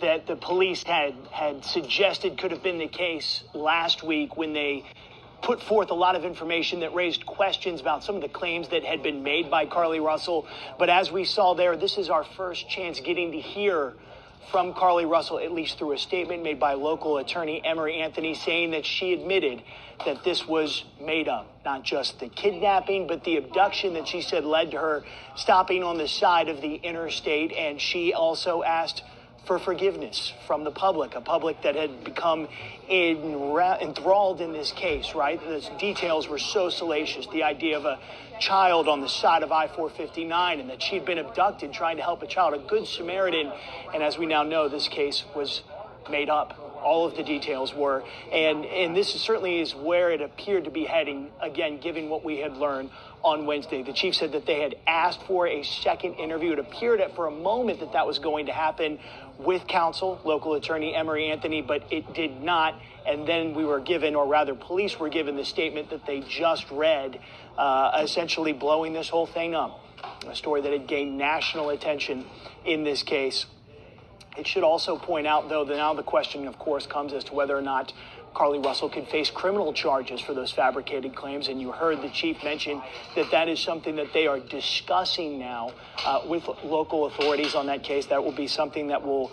that the police had suggested could have been the case last week when they put forth a lot of information that raised questions about some of the claims that had been made by Carlee Russell. But as we saw there, this is our first chance getting to hear from Carlee Russell, at least through a statement made by local attorney Emory Anthony, saying that she admitted that this was made up. Not just the kidnapping, but the abduction that she said led to her stopping on the side of the interstate. And she also asked for forgiveness from the public, a public that had become enthralled in this case, right? The details were so salacious. The idea of a child on the side of I-459 and that she'd been abducted trying to help a child, a good Samaritan. And as we now know, this case was made up. All of the details were. And this certainly is where it appeared to be heading, again, given what we had learned on Wednesday. The chief said that they had asked for a second interview. It appeared for a moment that that was going to happen with counsel, local attorney Emory Anthony, but it did not. And then we were given, or rather police were given, the statement that they just read, essentially blowing this whole thing up. A story that had gained national attention in this case. It should also point out, though, that now the question, of course, comes as to whether or not Carlee Russell could face criminal charges for those fabricated claims. And you heard the chief mention that that is something that they are discussing now with local authorities on that case. That will be something that will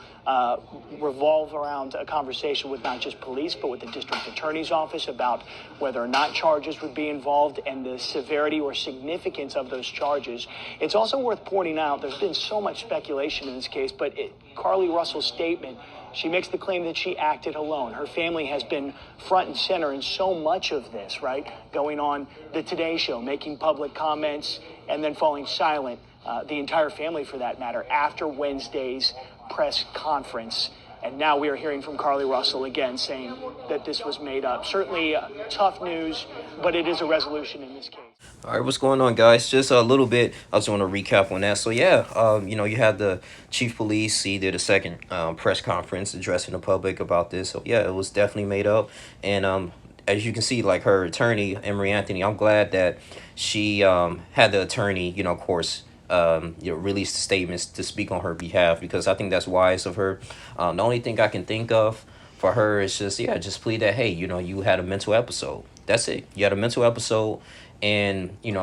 revolve around a conversation with not just police, but with the district attorney's office about whether or not charges would be involved and the severity or significance of those charges. It's also worth pointing out, there's been so much speculation in this case, but Carlee Russell's statement, she makes the claim that she acted alone. Her family has been front and center in so much of this, right? Going on the Today Show, making public comments, and then falling silent, the entire family for that matter, after Wednesday's press conference. And now we are hearing from Carlee Russell again saying that this was made up. Certainly tough news, but it is a resolution in this case. All right, what's going on, guys? Just a little bit. I just want to recap on that. So, yeah, you had the chief police. He did a second press conference addressing the public about this. So, yeah, it was definitely made up. And as you can see, like her attorney, Emory Anthony, I'm glad that she had the attorney, of course, release statements to speak on her behalf, because I think that's wise of her. The only thing I can think of for her is just plead that, hey, you had a mental episode. That's it. You had a mental episode. And, you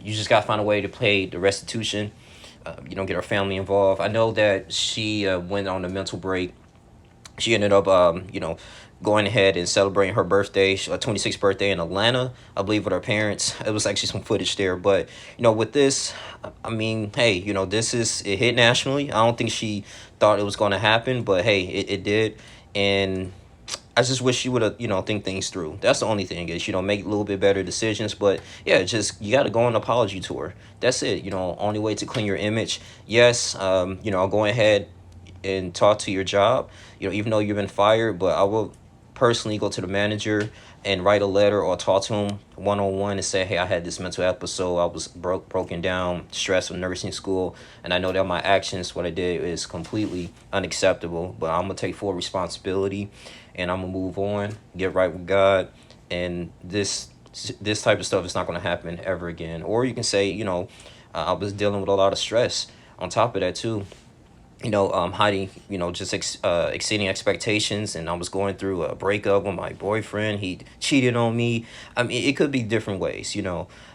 just got to find a way to pay the restitution, get her family involved. I know that she went on a mental break. She ended up, going ahead and celebrating her birthday, 26th birthday in Atlanta, I believe, with her parents. It was actually some footage there. But, with this, I mean, hey, it hit nationally. I don't think she thought it was going to happen, but, hey, it did. And I just wish she would have, think things through. That's the only thing is, make a little bit better decisions. But, yeah, you got to go on an apology tour. That's it. Only way to clean your image. Yes, go ahead and talk to your job, even though you've been fired. But I will personally go to the manager and write a letter or talk to him one-on-one and say, hey, I had this mental episode. I was broken down, stressed with nursing school. And I know that my actions, what I did, is completely unacceptable. But I'm going to take full responsibility. And I'm going to move on, get right with God. And this type of stuff is not going to happen ever again. Or you can say, I was dealing with a lot of stress. On top of that, too, hiding, just exceeding expectations. And I was going through a breakup with my boyfriend. He cheated on me. I mean, it could be different ways,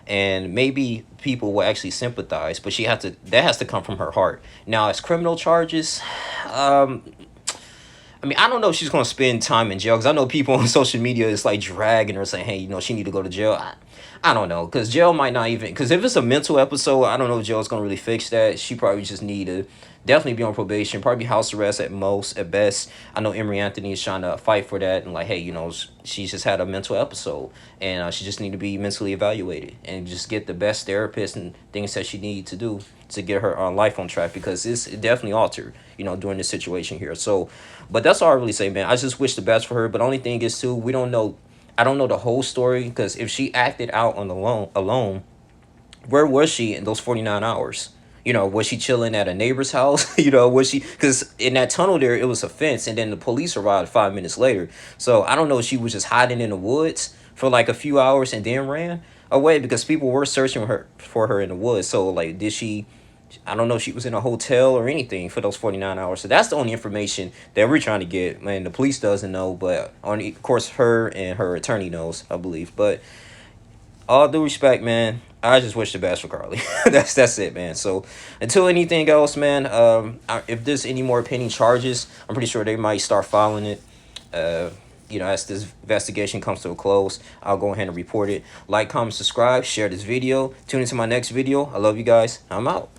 and maybe people will actually sympathize. But that has to come from her heart. Now, as criminal charges, I don't know if she's going to spend time in jail, because I know people on social media is like dragging her, saying, hey, she need to go to jail. I don't know, because jail might not even, because if it's a mental episode, I don't know if jail's going to really fix that. She probably just need to definitely be on probation, probably house arrest at most, at best. I know Emory Anthony is trying to fight for that, and like, hey, she's just had a mental episode, and she just need to be mentally evaluated and just get the best therapist and things that she need to do to get her life on track, because it definitely altered, during this situation here. So, but that's all I really say, man. I just wish the best for her. But the only thing is, too, I don't know the whole story, because if she acted out on the alone, where was she in those 49 hours? Was she chilling at a neighbor's house? Was she, because in that tunnel there, it was a fence, and then the police arrived 5 minutes later. So I don't know if she was just hiding in the woods for like a few hours and then ran away, because people were searching for her in the woods. So like, did she I don't know if she was in a hotel or anything for those 49 hours. So that's the only information that we're trying to get. Man, the police doesn't know, but of course her and her attorney knows, I believe. But all due respect, man, I just wish the best for Carlee. That's it, man. So until anything else, man, if there's any more pending charges, I'm pretty sure they might start filing it. As this investigation comes to a close, I'll go ahead and report it. Like, comment, subscribe, share this video. Tune into my next video. I love you guys. I'm out.